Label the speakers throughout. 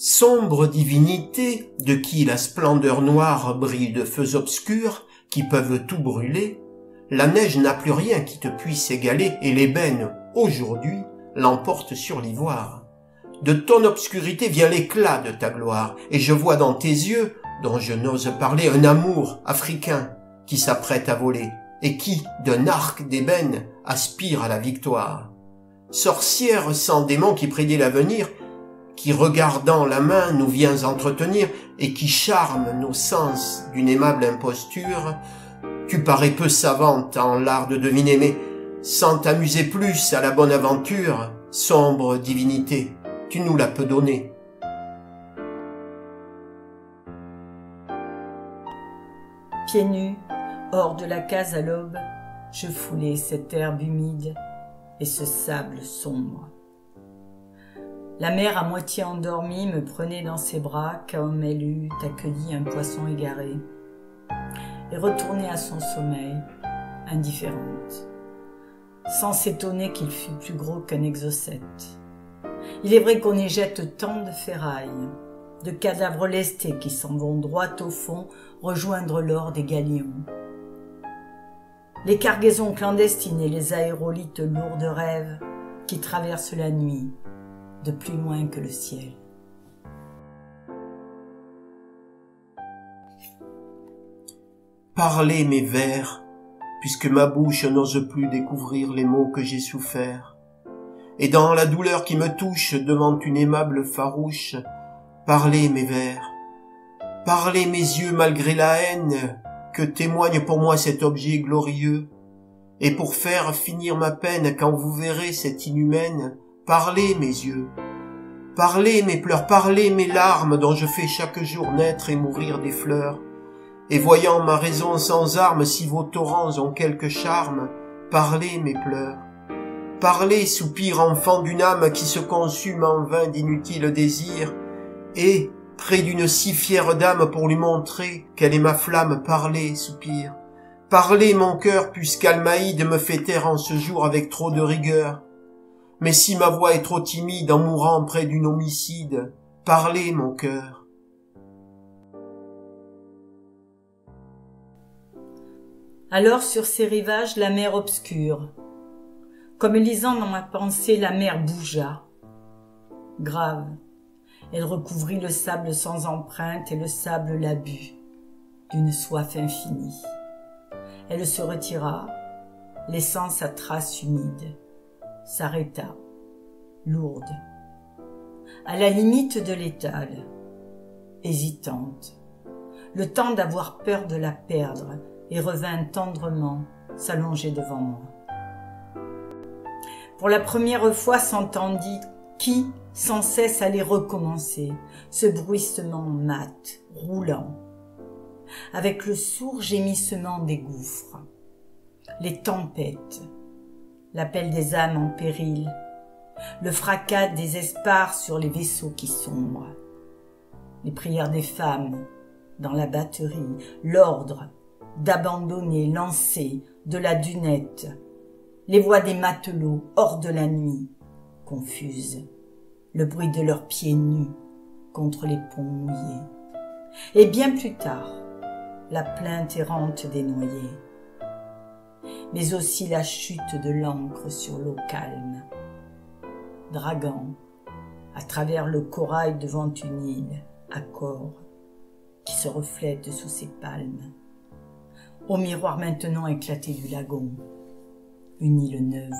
Speaker 1: Sombre divinité, de qui la splendeur noire brille de feux obscurs, qui peuvent tout brûler, la neige n'a plus rien qui te puisse égaler, et l'ébène, aujourd'hui, l'emporte sur l'ivoire. De ton obscurité vient l'éclat de ta gloire, et je vois dans tes yeux, dont je n'ose parler, un amour africain qui s'apprête à voler, et qui, d'un arc d'ébène, aspire à la victoire. Sorcière sans démon qui prédit l'avenir, qui regardant la main nous viens entretenir, et qui charme nos sens d'une aimable imposture, tu parais peu savante en l'art de deviner, mais sans t'amuser plus à la bonne aventure, sombre divinité, tu nous la peux donner.
Speaker 2: Pieds nus, hors de la case à l'aube, je foulais cette herbe humide et ce sable sombre. La mère à moitié endormie me prenait dans ses bras comme elle eût accueilli un poisson égaré et retournait à son sommeil, indifférente, sans s'étonner qu'il fût plus gros qu'un exocète. Il est vrai qu'on y jette tant de ferrailles, de cadavres lestés qui s'en vont droit au fond rejoindre l'or des galions. Les cargaisons clandestines et les aérolithes lourds de rêves qui traversent la nuit, de plus loin que le ciel.
Speaker 1: Parlez mes vers, puisque ma bouche n'ose plus découvrir les mots que j'ai soufferts. Et dans la douleur qui me touche devant une aimable farouche, parlez mes vers, parlez mes yeux malgré la haine que témoigne pour moi cet objet glorieux. Et pour faire finir ma peine quand vous verrez cette inhumaine, parlez mes yeux, parlez mes pleurs, parlez mes larmes dont je fais chaque jour naître et mourir des fleurs. Et voyant ma raison sans armes, si vos torrents ont quelque charme, parlez mes pleurs. Parlez, soupir enfant d'une âme qui se consume en vain d'inutiles désirs, et, près d'une si fière dame pour lui montrer qu'elle est ma flamme, parlez, soupir. Parlez mon cœur, puisqu'Almaïde me fait taire en ce jour avec trop de rigueur. Mais si ma voix est trop timide en mourant près d'une homicide, parlez mon cœur.
Speaker 2: Alors sur ces rivages la mer obscure, comme lisant dans ma pensée la mer bougea. Grave, elle recouvrit le sable sans empreinte et le sable la but, d'une soif infinie. Elle se retira, laissant sa trace humide, s'arrêta, lourde, à la limite de l'étale, hésitante, le temps d'avoir peur de la perdre, et revint tendrement s'allonger devant moi. Pour la première fois s'entendit qui sans cesse allait recommencer, ce bruissement mat, roulant, avec le sourd gémissement des gouffres, les tempêtes, l'appel des âmes en péril, le fracas des espars sur les vaisseaux qui sombrent, les prières des femmes dans la batterie, l'ordre d'abandonner, lancer de la dunette, les voix des matelots hors de la nuit, confuses, le bruit de leurs pieds nus contre les ponts mouillés. Et bien plus tard, la plainte errante des noyés, mais aussi la chute de l'ancre sur l'eau calme, draguant à travers le corail devant une île à corps qui se reflète sous ses palmes. Au miroir maintenant éclaté du lagon, une île neuve,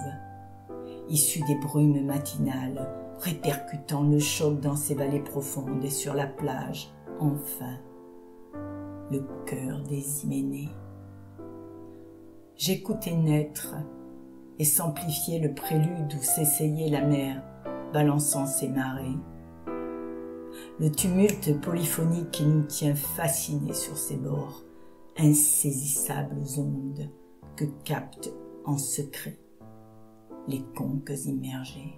Speaker 2: issue des brumes matinales, répercutant le choc dans ses vallées profondes et sur la plage, enfin, le cœur des Hyménées. J'écoutais naître et s'amplifier le prélude où s'essayait la mer, balançant ses marées. Le tumulte polyphonique qui nous tient fascinés sur ses bords, insaisissables ondes que captent en secret les conques immergées.